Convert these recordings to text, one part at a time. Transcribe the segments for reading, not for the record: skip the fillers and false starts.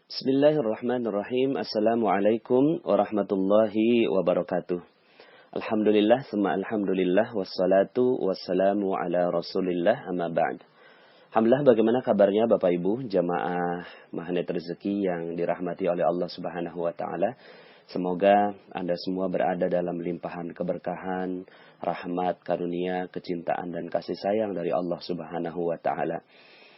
Bismillahirrahmanirrahim. Assalamualaikum warahmatullahi wabarakatuh. Alhamdulillah, summa alhamdulillah, wassalatu wassalamu ala rasulillah, amma ba'd. Alhamdulillah, bagaimana kabarnya Bapak Ibu, jamaah Magnet Rezeki yang dirahmati oleh Allah Subhanahu wa Ta'ala. Semoga Anda semua berada dalam limpahan keberkahan, rahmat, karunia, kecintaan, dan kasih sayang dari Allah Subhanahu wa Ta'ala.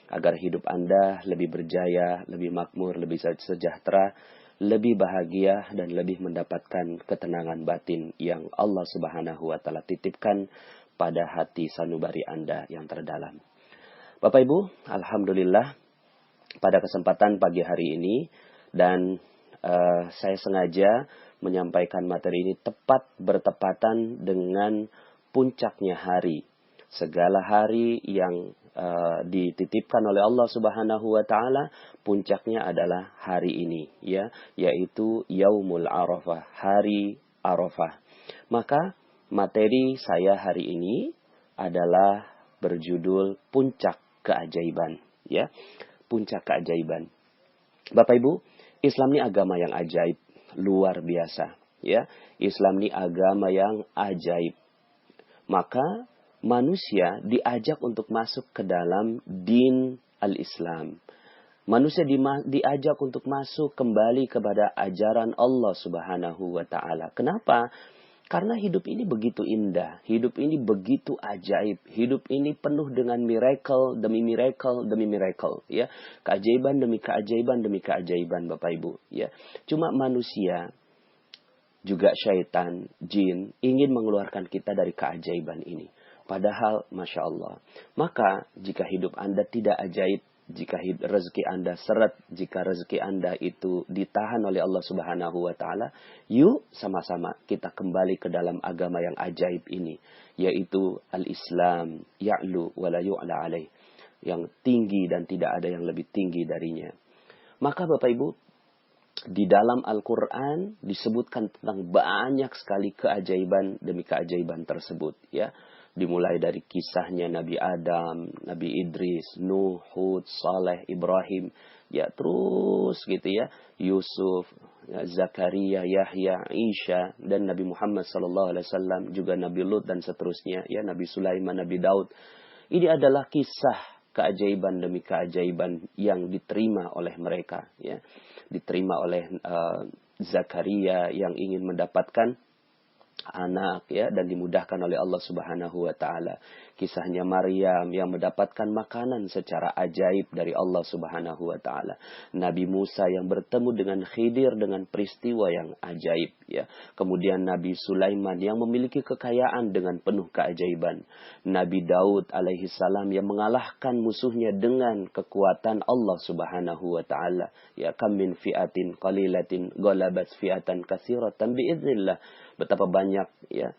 Agar hidup Anda lebih berjaya, lebih makmur, lebih sejahtera, lebih bahagia, dan lebih mendapatkan ketenangan batin yang Allah Subhanahu wa Ta'ala titipkan pada hati sanubari Anda yang terdalam. Bapak Ibu, alhamdulillah pada kesempatan pagi hari ini, dan saya sengaja menyampaikan materi ini tepat bertepatan dengan puncaknya hari. Segala hari yang dititipkan oleh Allah Subhanahu wa Ta'ala, puncaknya adalah hari ini, ya, yaitu Yaumul Arafah, hari Arafah. Maka materi saya hari ini adalah berjudul puncak keajaiban, ya, puncak keajaiban. Bapak Ibu, Islam ini agama yang ajaib, luar biasa, ya. Islam ini agama yang ajaib. Maka manusia diajak untuk masuk ke dalam din al-Islam. Manusia diajak untuk masuk kembali kepada ajaran Allah Subhanahu wa Ta'ala. Kenapa? Karena hidup ini begitu indah, hidup ini begitu ajaib, hidup ini penuh dengan miracle demi miracle demi miracle, ya. Keajaiban demi keajaiban demi keajaiban, Bapak Ibu, ya. Cuma manusia juga syaitan, jin ingin mengeluarkan kita dari keajaiban ini. Padahal, Masya Allah. Maka, jika hidup Anda tidak ajaib, jika rezeki Anda seret, jika rezeki Anda itu ditahan oleh Allah Subhanahu wa Ta'ala, yuk sama-sama kita kembali ke dalam agama yang ajaib ini, yaitu al-Islam, ya'lu wa la yu'la alaih, yang tinggi dan tidak ada yang lebih tinggi darinya. Maka Bapak Ibu, di dalam Al-Quran disebutkan tentang banyak sekali keajaiban demi keajaiban tersebut, ya. Dimulai dari kisahnya Nabi Adam, Nabi Idris, Nuh, Hud, Saleh, Ibrahim, ya terus gitu ya, Yusuf, ya, Zakaria, Yahya, Isa, dan Nabi Muhammad SAW, juga Nabi Lut dan seterusnya, ya, Nabi Sulaiman, Nabi Daud. Ini adalah kisah keajaiban demi keajaiban yang diterima oleh mereka, ya, diterima oleh Zakaria yang ingin mendapatkan anak, ya, dan dimudahkan oleh Allah Subhanahu wa Ta'ala. Kisahnya Maryam yang mendapatkan makanan secara ajaib dari Allah Subhanahu wa Ta'ala. Nabi Musa yang bertemu dengan Khidir dengan peristiwa yang ajaib, ya. Kemudian Nabi Sulaiman yang memiliki kekayaan dengan penuh keajaiban. Nabi Daud alaihi salam yang mengalahkan musuhnya dengan kekuatan Allah Subhanahu wa Ta'ala. Ya, kam min fi'atin qalilatin ghalabat fi'atan katsiratan biiznillah. Betapa banyak, ya,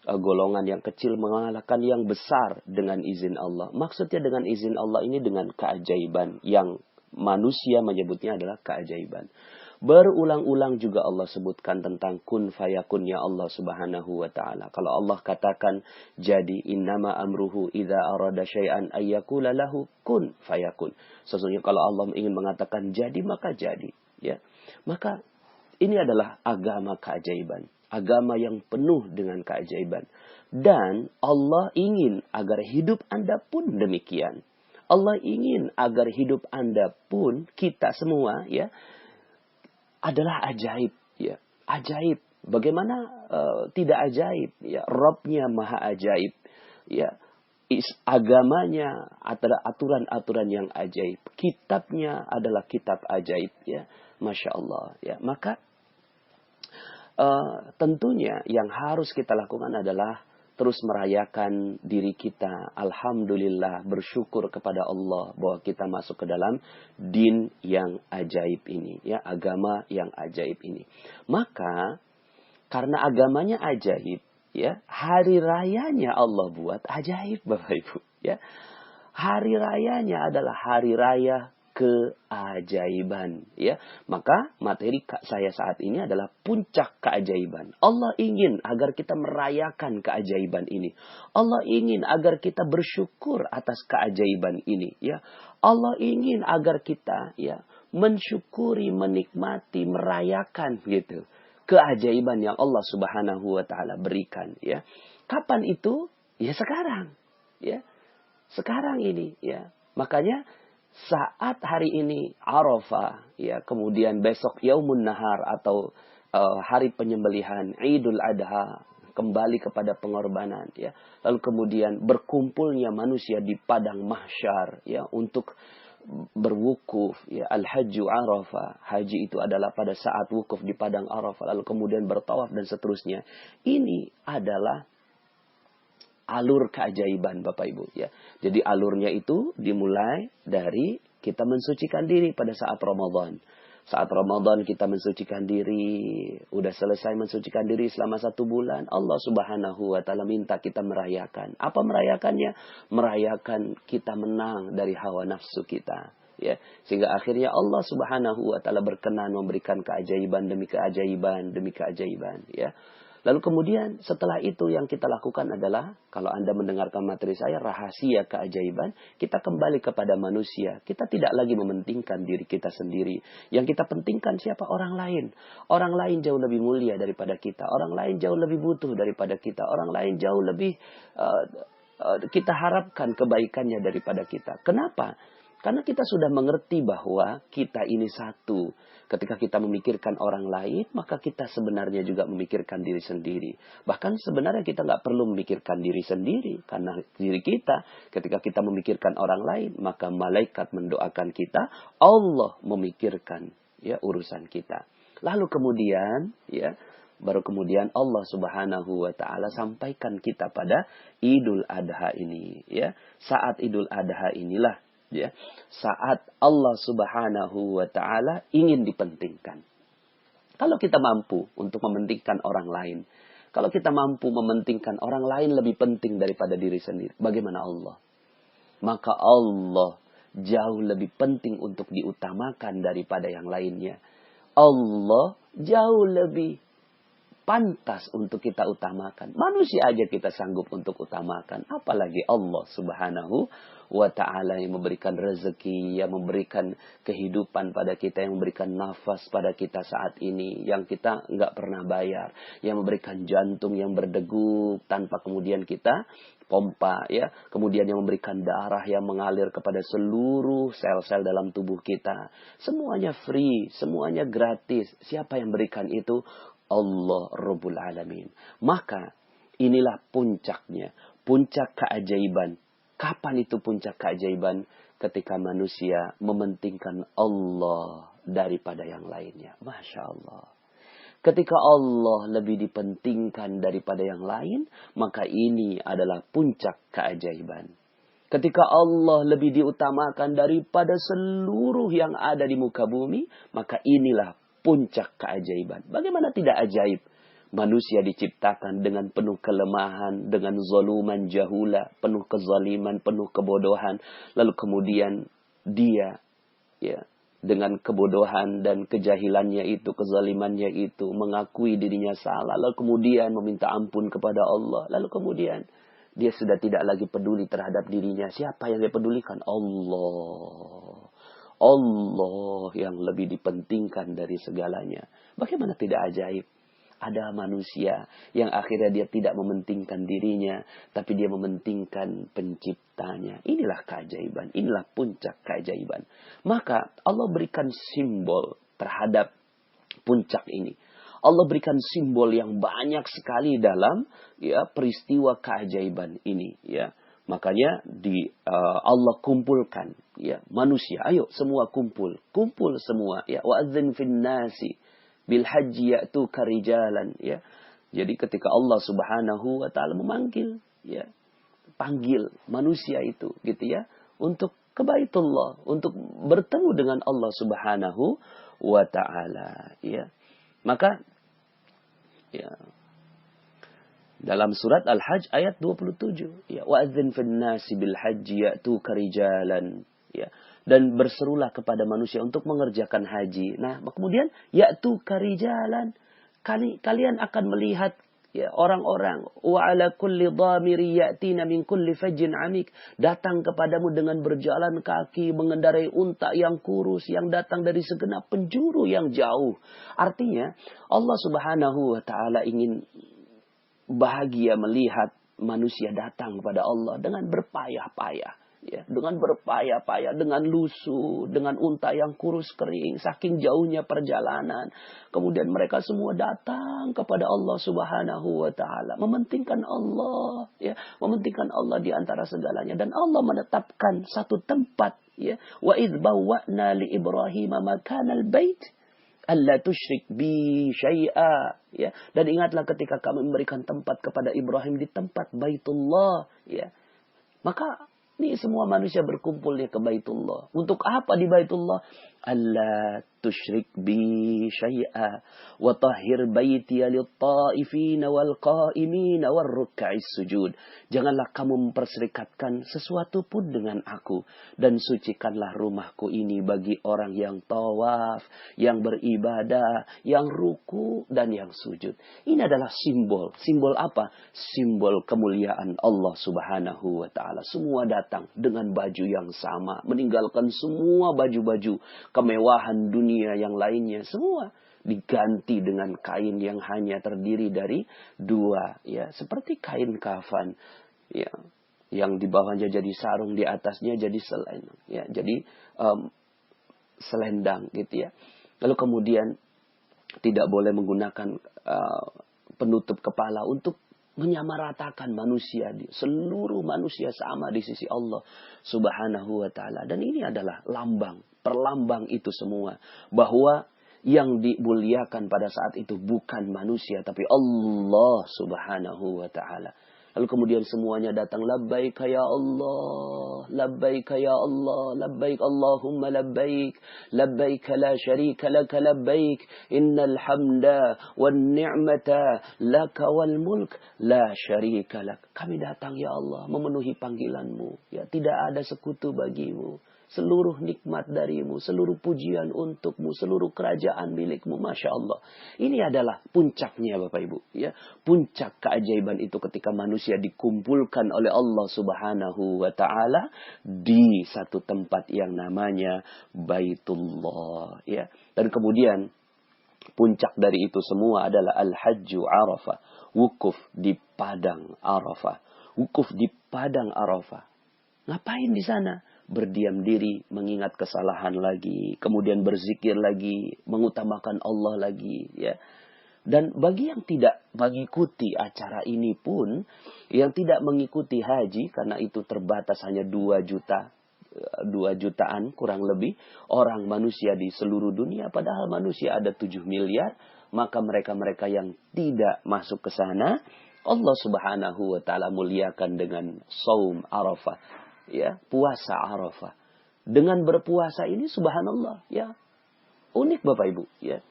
golongan yang kecil mengalahkan yang besar dengan izin Allah. Maksudnya dengan izin Allah ini dengan keajaiban yang manusia menyebutnya adalah keajaiban. Berulang-ulang juga Allah sebutkan tentang kun fayakun, ya Allah Subhanahu wa Ta'ala. Kalau Allah katakan jadi, innama amruhu idza arada syai'an ayyakula lahu kun fayakun. Sesungguhnya kalau Allah ingin mengatakan jadi, maka jadi, ya. Maka ini adalah agama keajaiban. Agama yang penuh dengan keajaiban. Dan Allah ingin agar hidup Anda pun demikian. Allah ingin agar hidup Anda pun, kita semua, ya, adalah ajaib, ya. Ajaib. Bagaimana tidak ajaib, ya. Rabbnya maha ajaib, ya. Agamanya adalah aturan-aturan yang ajaib. Kitabnya adalah kitab ajaib, ya. Masya Allah, ya. Maka tentunya yang harus kita lakukan adalah terus merayakan diri kita. Alhamdulillah, bersyukur kepada Allah bahwa kita masuk ke dalam din yang ajaib ini, ya, agama yang ajaib ini. Maka karena agamanya ajaib, ya, hari rayanya Allah buat ajaib, Bapak Ibu, ya. Hari rayanya adalah hari raya keajaiban, ya. Maka materi saya saat ini adalah puncak keajaiban. Allah ingin agar kita merayakan keajaiban ini. Allah ingin agar kita bersyukur atas keajaiban ini, ya. Allah ingin agar kita, ya, mensyukuri, menikmati, merayakan gitu keajaiban yang Allah Subhanahu wa taala berikan, ya. Kapan itu? Ya sekarang, ya. Sekarang ini, ya. Makanya saat hari ini Arafah, ya, kemudian besok Yaumun Nahar atau hari penyembelihan Idul Adha, kembali kepada pengorbanan, ya. Lalu kemudian berkumpulnya manusia di padang mahsyar, ya, untuk berwukuf, ya. Al-Hajju Arafah, haji itu adalah pada saat wukuf di padang Arafah, lalu kemudian bertawaf dan seterusnya. Ini adalah alur keajaiban, Bapak Ibu, ya. Jadi alurnya itu dimulai dari kita mensucikan diri pada saat Ramadan. Saat Ramadan kita mensucikan diri, udah selesai mensucikan diri selama 1 bulan, Allah Subhanahu wa taala minta kita merayakan. Apa merayakannya? Merayakan kita menang dari hawa nafsu kita, ya. Sehingga akhirnya Allah Subhanahu wa taala berkenan memberikan keajaiban demi keajaiban demi keajaiban, ya. Lalu kemudian setelah itu yang kita lakukan adalah, kalau Anda mendengarkan materi saya, rahasia keajaiban, kita kembali kepada manusia. Kita tidak lagi mementingkan diri kita sendiri. Yang kita pentingkan siapa? Orang lain. Orang lain jauh lebih mulia daripada kita. Orang lain jauh lebih butuh daripada kita. Orang lain jauh lebih kita harapkan kebaikannya daripada kita. Kenapa? Karena kita sudah mengerti bahwa kita ini satu. Ketika kita memikirkan orang lain, maka kita sebenarnya juga memikirkan diri sendiri. Bahkan sebenarnya kita nggak perlu memikirkan diri sendiri. Karena diri kita, ketika kita memikirkan orang lain, maka malaikat mendoakan kita, Allah memikirkan, ya, urusan kita. Lalu kemudian, ya, baru kemudian Allah Subhanahu wa taala sampaikan kita pada Idul Adha ini, ya. Saat Idul Adha inilah, ya, saat Allah Subhanahu wa taala ingin dipentingkan. Kalau kita mampu untuk mementingkan orang lain, kalau kita mampu mementingkan orang lain lebih penting daripada diri sendiri, bagaimana Allah? Maka Allah jauh lebih penting untuk diutamakan daripada yang lainnya. Allah jauh lebih pantas untuk kita utamakan. Manusia aja kita sanggup untuk utamakan. Apalagi Allah Subhanahu wa ta'ala yang memberikan rezeki, yang memberikan kehidupan pada kita, yang memberikan nafas pada kita saat ini, yang kita nggak pernah bayar, yang memberikan jantung yang berdegup tanpa kemudian kita pompa, ya. Kemudian yang memberikan darah yang mengalir kepada seluruh sel-sel dalam tubuh kita. Semuanya free, semuanya gratis. Siapa yang berikan itu? Allah Rabbul Alamin. Maka inilah puncaknya, puncak keajaiban. Kapan itu puncak keajaiban? Ketika manusia mementingkan Allah daripada yang lainnya. Masya Allah. Ketika Allah lebih dipentingkan daripada yang lain, maka ini adalah puncak keajaiban. Ketika Allah lebih diutamakan daripada seluruh yang ada di muka bumi, maka inilah puncak keajaiban. Bagaimana tidak ajaib? Manusia diciptakan dengan penuh kelemahan, dengan zaluman jahula, penuh kezaliman, penuh kebodohan. Lalu kemudian dia, ya, dengan kebodohan dan kejahilannya itu, kezalimannya itu, mengakui dirinya salah. Lalu kemudian meminta ampun kepada Allah. Lalu kemudian dia sudah tidak lagi peduli terhadap dirinya. Siapa yang dia pedulikan? Allah. Allah yang lebih dipentingkan dari segalanya. Bagaimana tidak ajaib? Ada manusia yang akhirnya dia tidak mementingkan dirinya, tapi dia mementingkan penciptanya. Inilah keajaiban, inilah puncak keajaiban. Maka Allah berikan simbol terhadap puncak ini. Allah berikan simbol yang banyak sekali dalam, ya, peristiwa keajaiban ini, ya. Makanya Allah kumpulkan, ya, manusia. Ayo semua kumpul semua, ya. Wa'adzin fin nasi bil haji ya'tuka rijalan, ya. Jadi ketika Allah Subhanahu wa taala memanggil, ya, panggil manusia itu, gitu ya, untuk ke Baitullah, untuk bertemu dengan Allah Subhanahu wa taala, ya. Maka, ya, dalam surat Al-Hajj ayat 27, ya, wa'adzin fin nasi bil haji ya'tuka rijalan, ya. Dan berserulah kepada manusia untuk mengerjakan haji. Nah, kemudian ya'tuka rijalan, kalian akan melihat Ya, orang-orang wa ala kulli dhamiri ya'tina min kulli fajjin amik, datang kepadamu dengan berjalan kaki, mengendarai unta yang kurus yang datang dari segenap penjuru yang jauh. Artinya Allah Subhanahu wa taala ingin bahagia melihat manusia datang kepada Allah dengan berpayah-payah. Ya, dengan berpayah-payah, dengan lusuh, dengan unta yang kurus kering, saking jauhnya perjalanan. Kemudian mereka semua datang kepada Allah Subhanahu wa taala, mementingkan Allah, ya, mementingkan Allah di antara segalanya, dan Allah menetapkan satu tempat, ya. Wa idz bawwa'na li Ibrahim makanal bait alla tusyrik bi syai'a, ya. Dan ingatlah ketika kami memberikan tempat kepada Ibrahim di tempat Baitullah, ya. Maka ini semua manusia berkumpulnya ke Baitullah. Untuk apa di Baitullah? Alla tusyrik bi syai'a wa tahhir baitiya lit-ta'ifina wal qa'imina war ruk'is sujud. Janganlah kamu memperserikatkan sesuatu pun dengan aku, dan sucikanlah rumahku ini bagi orang yang tawaf, yang beribadah, yang ruku dan yang sujud. Ini adalah simbol. Simbol apa? Simbol kemuliaan Allah Subhanahu wa taala. Semua datang dengan baju yang sama, meninggalkan semua baju-baju kemewahan dunia yang lainnya, semua diganti dengan kain yang hanya terdiri dari dua, ya, seperti kain kafan, ya, yang di bawahnya jadi sarung, di atasnya jadi selendang, ya, jadi selendang gitu, ya. Lalu kemudian tidak boleh menggunakan penutup kepala untuk menyamaratakan manusia. Seluruh manusia sama di sisi Allah Subhanahu wa taala. Dan ini adalah lambang, perlambang itu semua, bahwa yang dimuliakan pada saat itu bukan manusia tapi Allah Subhanahu wa taala. Lalu kemudian semuanya datang, labbaik ya Allah, labbaik ya Allah, labbaik Allahumma labbaik, labbaik la syarika laka labbaik, innal hamda wan ni'mata laka wal mulk la syarika lak. Kami datang ya Allah memenuhi panggilanmu, ya, tidak ada sekutu bagimu. Seluruh nikmat darimu, seluruh pujian untukmu, seluruh kerajaan milikmu. Masya Allah. Ini adalah puncaknya Bapak Ibu, ya. Puncak keajaiban itu ketika manusia dikumpulkan oleh Allah Subhanahu wa ta'ala di satu tempat yang namanya Baitullah, ya. Dan kemudian puncak dari itu semua adalah Al-Hajju Arafah. Wukuf di Padang Arafah. Wukuf di Padang Arafah. Ngapain di sana? Berdiam diri, mengingat kesalahan lagi, kemudian berzikir lagi, mengutamakan Allah lagi, ya. Dan bagi yang tidak mengikuti acara ini pun, yang tidak mengikuti haji karena itu terbatas hanya 2 jutaan kurang lebih orang manusia di seluruh dunia, padahal manusia ada 7 miliar, maka mereka-mereka yang tidak masuk ke sana, Allah Subhanahu wa taala muliakan dengan saum Arafah, ya, puasa Arafah. Dengan berpuasa ini subhanallah, ya, unik Bapak Ibu, ya.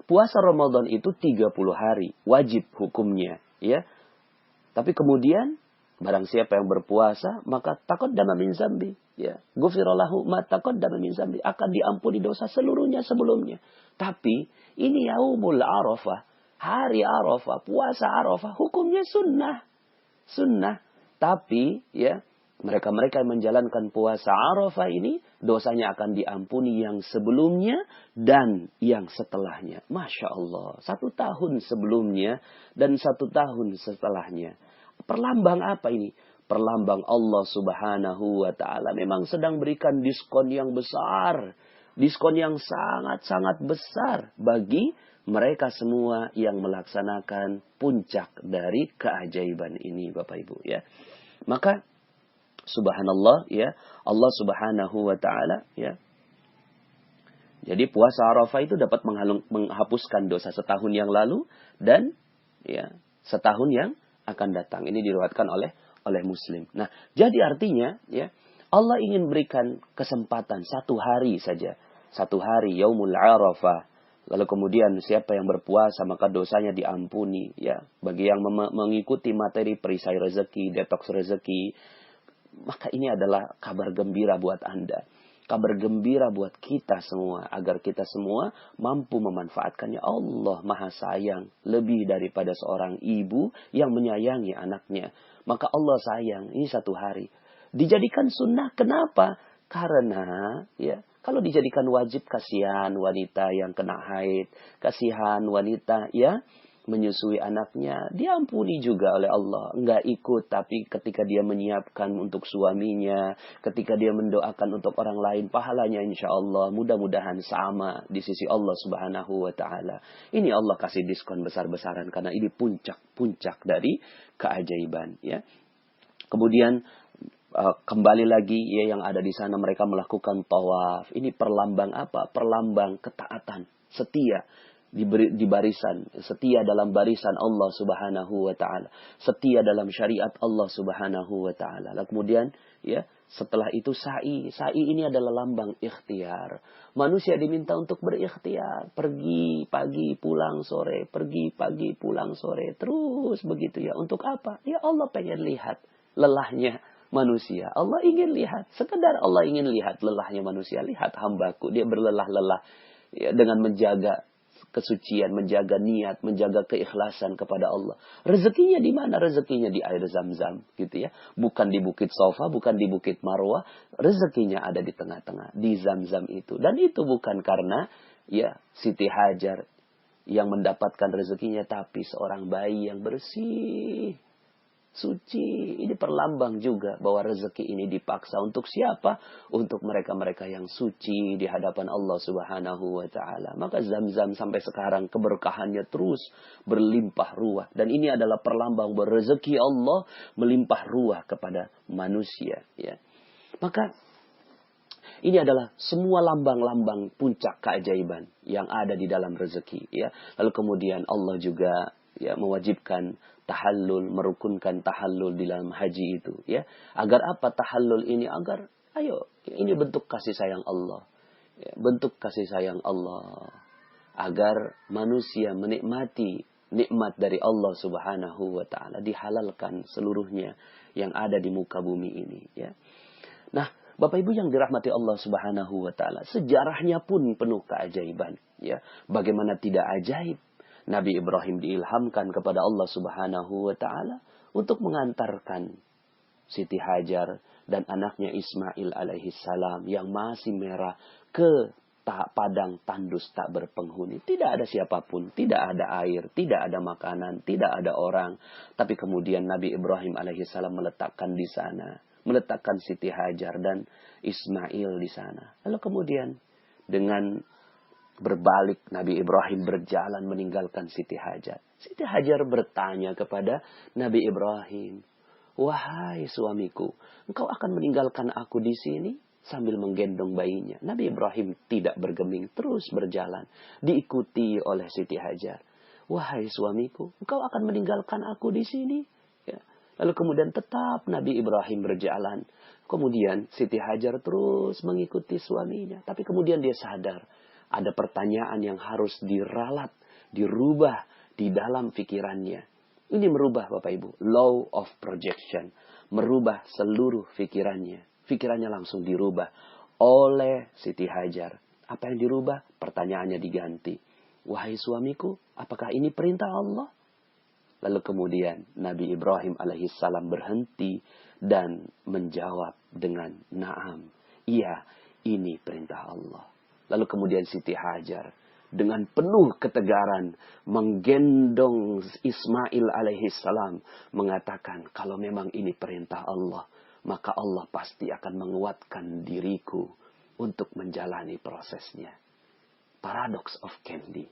Puasa Ramadan itu 30 hari, wajib hukumnya, ya. Tapi kemudian barang siapa yang berpuasa maka taqaddama min zambi, ya. Ghufira lahu ma taqaddama min zambi, akan diampuni dosa seluruhnya sebelumnya. Tapi ini yaumul Arafah, hari Arafah, puasa Arafah, hukumnya sunnah. Sunnah. Tapi, ya, mereka-mereka yang menjalankan puasa Arafah ini, dosanya akan diampuni yang sebelumnya dan yang setelahnya. Masya Allah. 1 tahun sebelumnya dan 1 tahun setelahnya. Perlambang apa ini? Perlambang Allah Subhanahu wa ta'ala memang sedang berikan diskon yang besar. Diskon yang sangat-sangat besar bagi mereka semua yang melaksanakan puncak dari keajaiban ini Bapak Ibu, ya. Maka subhanallah, ya, Allah Subhanahu wa ta'ala, ya. Jadi puasa Arafah itu dapat menghapuskan dosa setahun yang lalu dan, ya, setahun yang akan datang. Ini diriwayatkan oleh Muslim. Nah, jadi artinya, ya, Allah ingin berikan kesempatan 1 hari saja. 1 hari yaumul Arafah. Lalu kemudian siapa yang berpuasa maka dosanya diampuni, ya. Bagi yang mengikuti materi perisai rezeki, detoks rezeki, maka ini adalah kabar gembira buat Anda. kabar gembira buat kita semua, agar kita semua mampu memanfaatkannya. Allah Maha Sayang, lebih daripada seorang ibu yang menyayangi anaknya. Maka Allah sayang, ini satu hari. Dijadikan sunnah, kenapa? Karena, ya, kalau dijadikan wajib, kasihan wanita yang kena haid, kasihan wanita, ya, menyusui anaknya, diampuni juga oleh Allah. Enggak ikut, tapi ketika dia menyiapkan untuk suaminya, ketika dia mendoakan untuk orang lain, pahalanya insya Allah mudah-mudahan sama di sisi Allah Subhanahu wa Ta'ala. Ini Allah kasih diskon besar-besaran karena ini puncak-puncak dari keajaiban. Ya. Kemudian kembali lagi, ya, yang ada di sana mereka melakukan tawaf. Ini perlambang apa? Perlambang ketaatan, setia. Di barisan, setia dalam barisan Allah Subhanahu wa Ta'ala, setia dalam syariat Allah Subhanahu wa Ta'ala. Lalu kemudian, ya, setelah itu sa'i ini adalah lambang ikhtiar. Manusia diminta untuk berikhtiar, pergi pagi pulang sore, pergi pagi pulang sore, terus begitu, ya. Untuk apa? Ya, Allah pengen lihat lelahnya manusia. Allah ingin lihat, sekedar Allah ingin lihat lelahnya manusia. Lihat hambaku, dia berlelah-lelah, ya, dengan menjaga kesucian, menjaga niat, menjaga keikhlasan kepada Allah. Rezekinya di mana? Rezekinya di air Zam-Zam, gitu ya. Bukan di Bukit Sofa, bukan di Bukit Marwah. Rezekinya ada di tengah-tengah, di Zam-Zam itu. Dan itu bukan karena, ya, Siti Hajar yang mendapatkan rezekinya, tapi seorang bayi yang bersih, suci. Ini perlambang juga bahwa rezeki ini dipaksa untuk siapa? Untuk mereka-mereka yang suci di hadapan Allah Subhanahu wa Ta'ala. Maka Zam-Zam sampai sekarang keberkahannya terus berlimpah ruah. Dan ini adalah perlambang bahwa rezeki Allah melimpah ruah kepada manusia, ya. Maka ini adalah semua lambang-lambang puncak keajaiban yang ada di dalam rezeki, ya. Lalu kemudian Allah juga, ya, mewajibkan tahallul, merukunkan tahallul di dalam haji itu, ya. Agar apa tahallul ini? Agar, ayo, ini bentuk kasih sayang Allah, ya, bentuk kasih sayang Allah, agar manusia menikmati nikmat dari Allah Subhanahu wa Ta'ala, dihalalkan seluruhnya yang ada di muka bumi ini, ya. Nah, Bapak Ibu yang dirahmati Allah Subhanahu wa Ta'ala, sejarahnya pun penuh keajaiban, ya. Bagaimana tidak ajaib Nabi Ibrahim diilhamkan kepada Allah Subhanahu wa Ta'ala untuk mengantarkan Siti Hajar dan anaknya Ismail alaihi salam yang masih merah ke padang tandus tak berpenghuni. Tidak ada siapapun, tidak ada air, tidak ada makanan, tidak ada orang. Tapi kemudian Nabi Ibrahim alaihi salam meletakkan di sana, meletakkan Siti Hajar dan Ismail di sana. Lalu kemudian dengan berbalik, Nabi Ibrahim berjalan meninggalkan Siti Hajar. Siti Hajar bertanya kepada Nabi Ibrahim, "Wahai suamiku, engkau akan meninggalkan aku di sini?" Sambil menggendong bayinya. Nabi Ibrahim tidak bergeming, terus berjalan, diikuti oleh Siti Hajar. "Wahai suamiku, engkau akan meninggalkan aku di sini?" Ya. Lalu kemudian tetap Nabi Ibrahim berjalan. Kemudian Siti Hajar terus mengikuti suaminya. Tapi kemudian dia sadar, ada pertanyaan yang harus diralat, dirubah di dalam pikirannya. Ini merubah, Bapak Ibu, law of projection. Merubah seluruh pikirannya. Pikirannya langsung dirubah oleh Siti Hajar. Apa yang dirubah? Pertanyaannya diganti. "Wahai suamiku, apakah ini perintah Allah?" Lalu kemudian Nabi Ibrahim alaihissalam berhenti dan menjawab dengan na'am. Iya, ini perintah Allah. Lalu kemudian Siti Hajar dengan penuh ketegaran menggendong Ismail alaihissalam, mengatakan, "Kalau memang ini perintah Allah, maka Allah pasti akan menguatkan diriku untuk menjalani prosesnya." Paradox of Candy.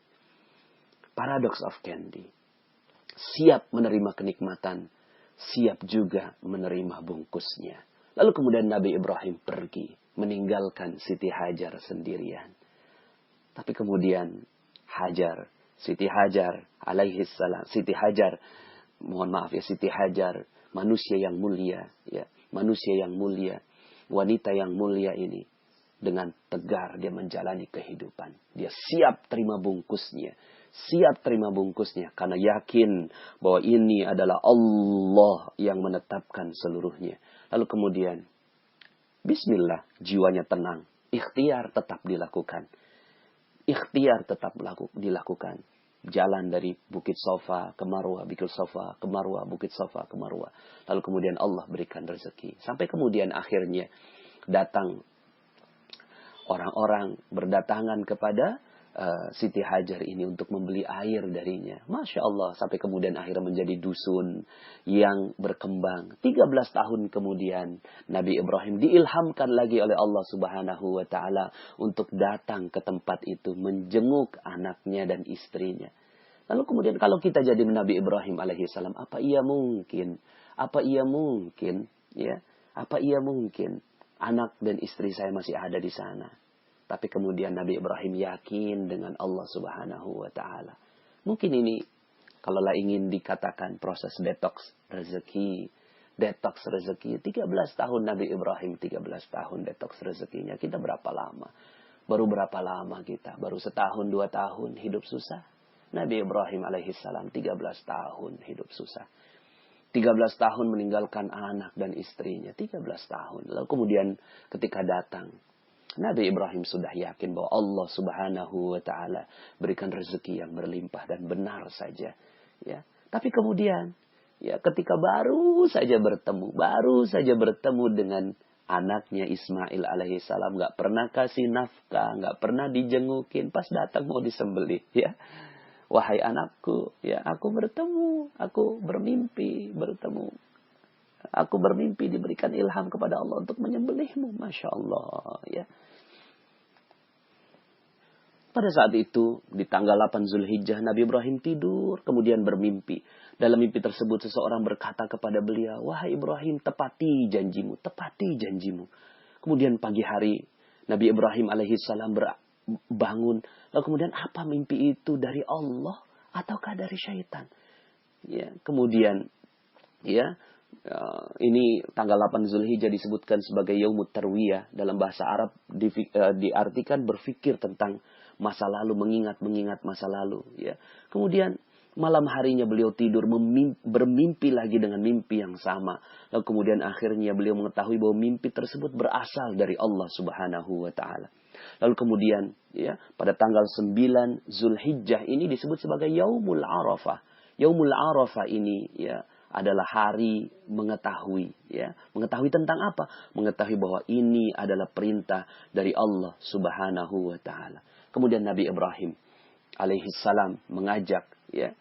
Paradox of Candy. Siap menerima kenikmatan, siap juga menerima bungkusnya. Lalu kemudian Nabi Ibrahim pergi, meninggalkan Siti Hajar sendirian. Tapi kemudian Siti Hajar alaihissalam, Siti Hajar manusia yang mulia, ya, manusia yang mulia, wanita yang mulia ini, dengan tegar dia menjalani kehidupan. Dia siap terima bungkusnya. Siap terima bungkusnya karena yakin bahwa ini adalah Allah yang menetapkan seluruhnya. Lalu kemudian, bismillah, jiwanya tenang. Ikhtiar tetap dilakukan. Ikhtiar tetap dilakukan. Jalan dari Bukit Sofa ke Marwah, Bukit Sofa ke Marwah, Bukit Sofa ke Marwah. Lalu kemudian Allah berikan rezeki. Sampai kemudian akhirnya datang orang-orang berdatangan kepada Siti Hajar ini untuk membeli air darinya. Masya Allah, sampai kemudian akhirnya menjadi dusun yang berkembang. 13 tahun kemudian Nabi Ibrahim diilhamkan lagi oleh Allah Subhanahu wa Ta'ala untuk datang ke tempat itu, menjenguk anaknya dan istrinya. Lalu kemudian kalau kita jadi Nabi Ibrahim alaihissalam, apa ia mungkin ya, apa ia mungkin anak dan istri saya masih ada di sana? Tapi kemudian Nabi Ibrahim yakin dengan Allah Subhanahu wa Ta'ala. Mungkin ini kalaulah ingin dikatakan proses detox rezeki. 13 tahun Nabi Ibrahim, 13 tahun detox rezekinya. Kita berapa lama? Baru berapa lama kita? Baru setahun, 2 tahun hidup susah. Nabi Ibrahim alaihissalam 13 tahun hidup susah. 13 tahun meninggalkan anak dan istrinya. 13 tahun. Lalu kemudian ketika datang, Nabi Ibrahim sudah yakin bahwa Allah Subhanahu wa Ta'ala berikan rezeki yang berlimpah dan benar saja. Ya. Tapi kemudian, ya, ketika baru saja bertemu dengan anaknya Ismail alaihissalam, nggak pernah kasih nafkah, nggak pernah dijengukin, pas datang mau disembelih. Ya. Wahai anakku, ya, aku bermimpi bertemu. Aku bermimpi diberikan ilham kepada Allah untuk menyembelihmu. Masya Allah. Ya. Pada saat itu, di tanggal 8 Zulhijjah, Nabi Ibrahim tidur, kemudian bermimpi. Dalam mimpi tersebut, seseorang berkata kepada beliau, wahai Ibrahim, tepati janjimu, tepati janjimu. Kemudian pagi hari, Nabi Ibrahim alaihissalam bangun. Lalu kemudian apa mimpi itu dari Allah ataukah dari syaitan? Ya, kemudian, ya, ini tanggal 8 Zulhijjah disebutkan sebagai Yaumut Tarwiyah. Dalam bahasa Arab diartikan berfikir tentang masa lalu, mengingat masa lalu. Ya. Kemudian malam harinya beliau tidur bermimpi lagi dengan mimpi yang sama. Lalu kemudian akhirnya beliau mengetahui bahwa mimpi tersebut berasal dari Allah Subhanahu wa Ta'ala. Lalu kemudian, ya, pada tanggal 9 Zulhijjah ini disebut sebagai Yaumul Arafah. Yaumul Arafah ini, ya, adalah hari mengetahui, ya. Mengetahui tentang apa? Mengetahui bahwa ini adalah perintah dari Allah Subhanahu wa Ta'ala. Kemudian Nabi Ibrahim alaihissalam mengajak, ya,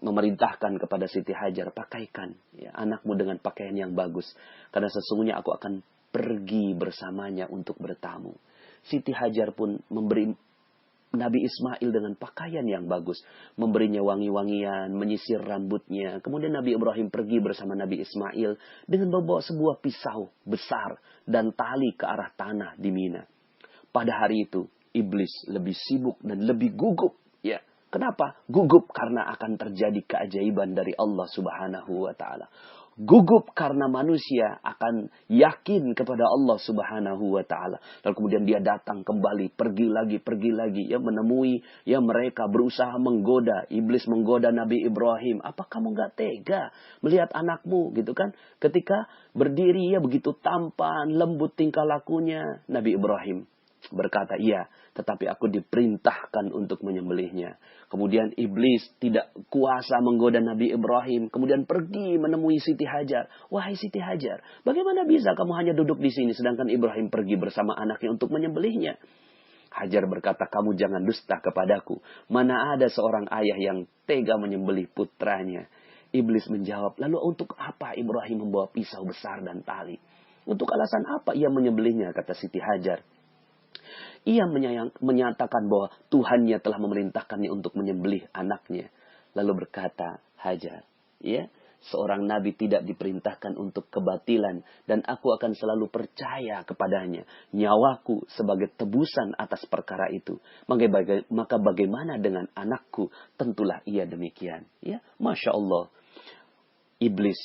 memerintahkan kepada Siti Hajar, pakaikan, ya, anakmu dengan pakaian yang bagus, karena sesungguhnya aku akan pergi bersamanya untuk bertamu. Siti Hajar pun memberi Nabi Ismail dengan pakaian yang bagus, memberinya wangi-wangian, menyisir rambutnya. Kemudian Nabi Ibrahim pergi bersama Nabi Ismail dengan membawa sebuah pisau besar dan tali ke arah tanah di Mina. Pada hari itu, iblis lebih sibuk dan lebih gugup. Ya, kenapa? Gugup karena akan terjadi keajaiban dari Allah Subhanahu wa Ta'ala. Gugup karena manusia akan yakin kepada Allah Subhanahu wa Ta'ala. Lalu kemudian dia datang kembali, pergi lagi, ya, menemui, ya, mereka berusaha menggoda. Iblis menggoda Nabi Ibrahim. Apa kamu gak tega melihat anakmu, gitu kan? Ketika berdiri, ya, begitu tampan, lembut tingkah lakunya. Nabi Ibrahim berkata, iya, tetapi aku diperintahkan untuk menyembelihnya. Kemudian iblis tidak kuasa menggoda Nabi Ibrahim. Kemudian pergi menemui Siti Hajar. Wahai Siti Hajar, bagaimana bisa kamu hanya duduk di sini sedangkan Ibrahim pergi bersama anaknya untuk menyembelihnya? Hajar berkata, kamu jangan dusta kepadaku. Mana ada seorang ayah yang tega menyembelih putranya? Iblis menjawab, lalu untuk apa Ibrahim membawa pisau besar dan tali? Untuk alasan apa ia menyembelihnya? Kata Siti Hajar. Ia menyatakan bahwa Tuhannya telah memerintahkannya untuk menyembelih anaknya. Lalu berkata Hajar, ya, seorang nabi tidak diperintahkan untuk kebatilan dan aku akan selalu percaya kepadanya. Nyawaku sebagai tebusan atas perkara itu. Maka bagaimana dengan anakku? Tentulah ia demikian. Ya, Masya Allah. Iblis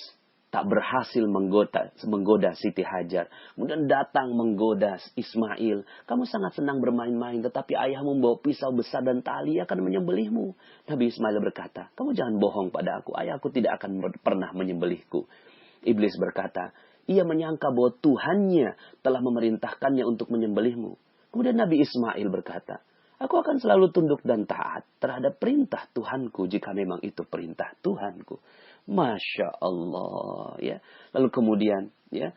tak berhasil menggoda Siti Hajar. Kemudian datang menggoda Ismail. Kamu sangat senang bermain-main, tetapi ayahmu membawa pisau besar dan tali akan menyembelihmu. Nabi Ismail berkata, kamu jangan bohong pada aku. Ayahku tidak akan pernah menyembelihku. Iblis berkata, Ia menyangka bahwa Tuhannya telah memerintahkannya untuk menyembelihmu. Kemudian Nabi Ismail berkata, aku akan selalu tunduk dan taat terhadap perintah Tuhanku jika memang itu perintah Tuhanku. Masya Allah. Ya. Lalu kemudian ya,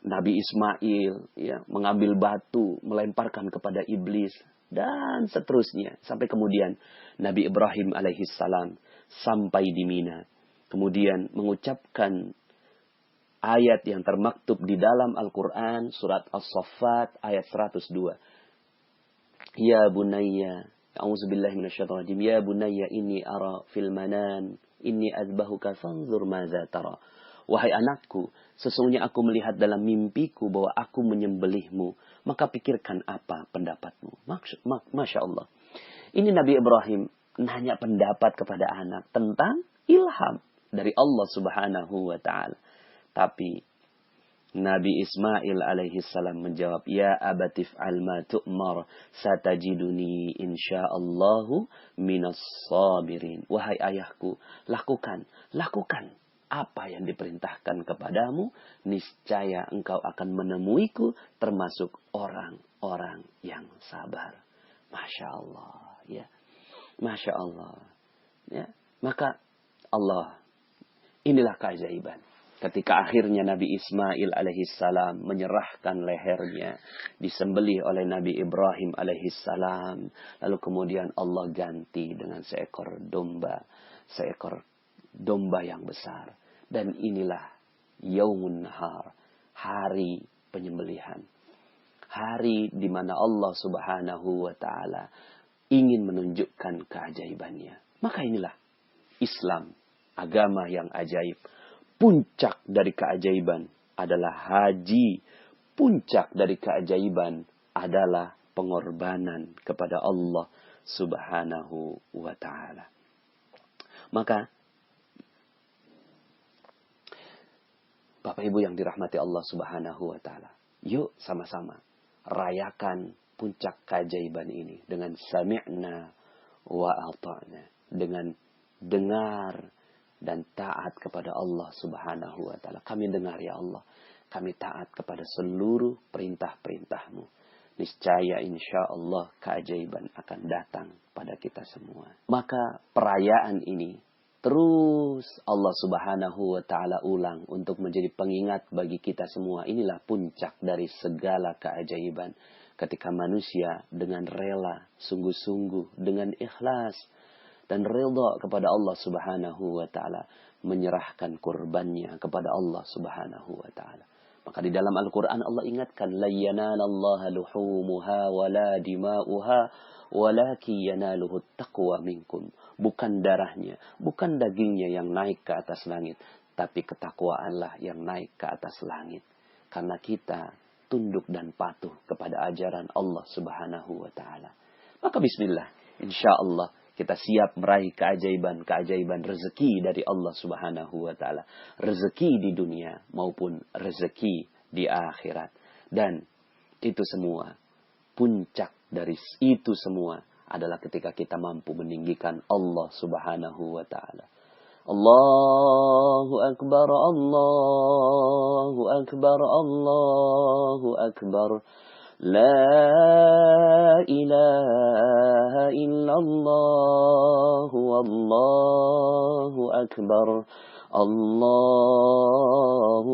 Nabi Ismail ya, mengambil batu, melemparkan kepada iblis. Dan seterusnya. Sampai kemudian Nabi Ibrahim alaihissalam sampai di Mina. Kemudian mengucapkan ayat yang termaktub di dalam Al-Quran. Surat As-Saffat ayat 102. Ya bunayya. A'udzubillahi minasyaitonir rajim. Ya bunayya inni ara fil manan. Inni azbahuka fanzur maza tara. Wahai anakku, sesungguhnya aku melihat dalam mimpiku bahwa aku menyembelihmu. Maka pikirkan apa pendapatmu. Masya Allah. Ini Nabi Ibrahim nanya pendapat kepada anak tentang ilham dari Allah subhanahu wa ta'ala. Tapi Nabi Ismail alaihi salam menjawab, ya abatif alma tu'mar satajiduni insyaallahu minas sabirin. Wahai ayahku, lakukan apa yang diperintahkan kepadamu, niscaya engkau akan menemuiku termasuk orang-orang yang sabar. Masya Allah, ya. Masya Allah, ya. Maka Allah, inilah keajaiban. Ketika akhirnya Nabi Ismail alaihissalam menyerahkan lehernya, disembelih oleh Nabi Ibrahim alaihissalam, lalu kemudian Allah ganti dengan seekor domba yang besar. Dan inilah Yaumun Nahar, hari penyembelihan. Hari di mana Allah subhanahu wa ta'ala ingin menunjukkan keajaibannya. Maka inilah Islam, agama yang ajaib. Puncak dari keajaiban adalah haji. Puncak dari keajaiban adalah pengorbanan kepada Allah subhanahu wa ta'ala. Maka Bapak Ibu yang dirahmati Allah subhanahu wa ta'ala, yuk sama-sama rayakan puncak keajaiban ini dengan sami'na wa ata'na, dengan dengar dan taat kepada Allah subhanahu wa ta'ala. Kami dengar ya Allah, kami taat kepada seluruh perintah-perintahmu. Niscaya insya Allah keajaiban akan datang pada kita semua. Maka perayaan ini terus Allah subhanahu wa ta'ala ulang untuk menjadi pengingat bagi kita semua. Inilah puncak dari segala keajaiban. Ketika manusia dengan rela, sungguh-sungguh, dengan ikhlas, dan ridha kepada Allah subhanahu wa ta'ala, menyerahkan kurbannya kepada Allah subhanahu wa ta'ala. Maka di dalam Al-Quran Allah ingatkan, la yanalallaha luhumuha wa la dima'uha walaki yanaluhu taqwa minkum. Bukan darahnya, bukan dagingnya yang naik ke atas langit, tapi ketakwaanlah yang naik ke atas langit. Karena kita tunduk dan patuh kepada ajaran Allah subhanahu wa ta'ala. Maka bismillah, insya Allah kita siap meraih keajaiban-keajaiban rezeki dari Allah subhanahu wa ta'ala. Rezeki di dunia maupun rezeki di akhirat. Dan itu semua, puncak dari itu semua adalah ketika kita mampu meninggikan Allah subhanahu wa ta'ala. Allahu Akbar, Allahu Akbar, Allahu Akbar. La ilaha illallah, wallahu akbar. Allahu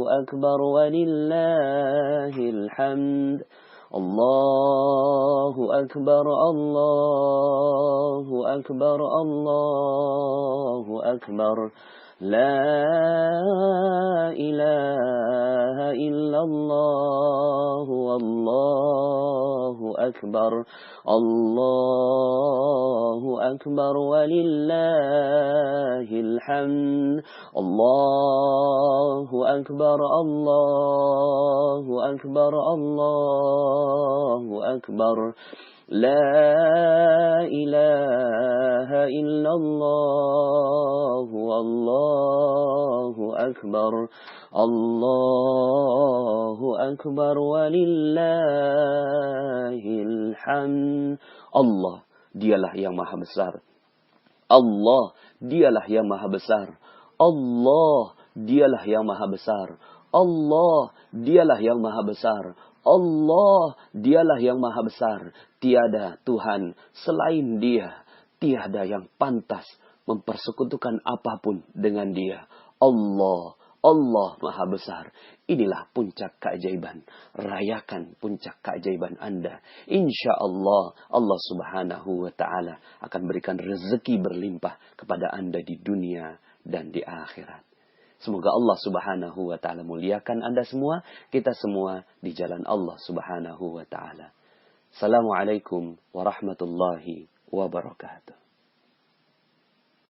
akbar walillahil hamd. Allahu akbar, Allahu akbar, Allahu akbar. La ilaha illallah, wallahu akbar. Allahu akbar walillahil hamd. Allahu akbar, Allahu akbar, Allahu akbar. La ilaha illallah, wallahu akbar. Allahu akbar walillahil hamd. Allah, dialah yang maha besar. Allah, dialah yang maha besar. Allah, dialah yang maha besar. Allah, dialah yang maha besar. Allah, dialah yang maha besar. Tiada Tuhan selain dia. Tiada yang pantas mempersekutukan apapun dengan dia. Allah, Allah maha besar. Inilah puncak keajaiban. Rayakan puncak keajaiban Anda. Insya Allah, Allah subhanahu wa ta'ala akan berikan rezeki berlimpah kepada Anda di dunia dan di akhirat. Semoga Allah subhanahu wa ta'ala muliakan Anda semua, kita semua di jalan Allah subhanahu wa ta'ala. Assalamualaikum warahmatullahi wabarakatuh.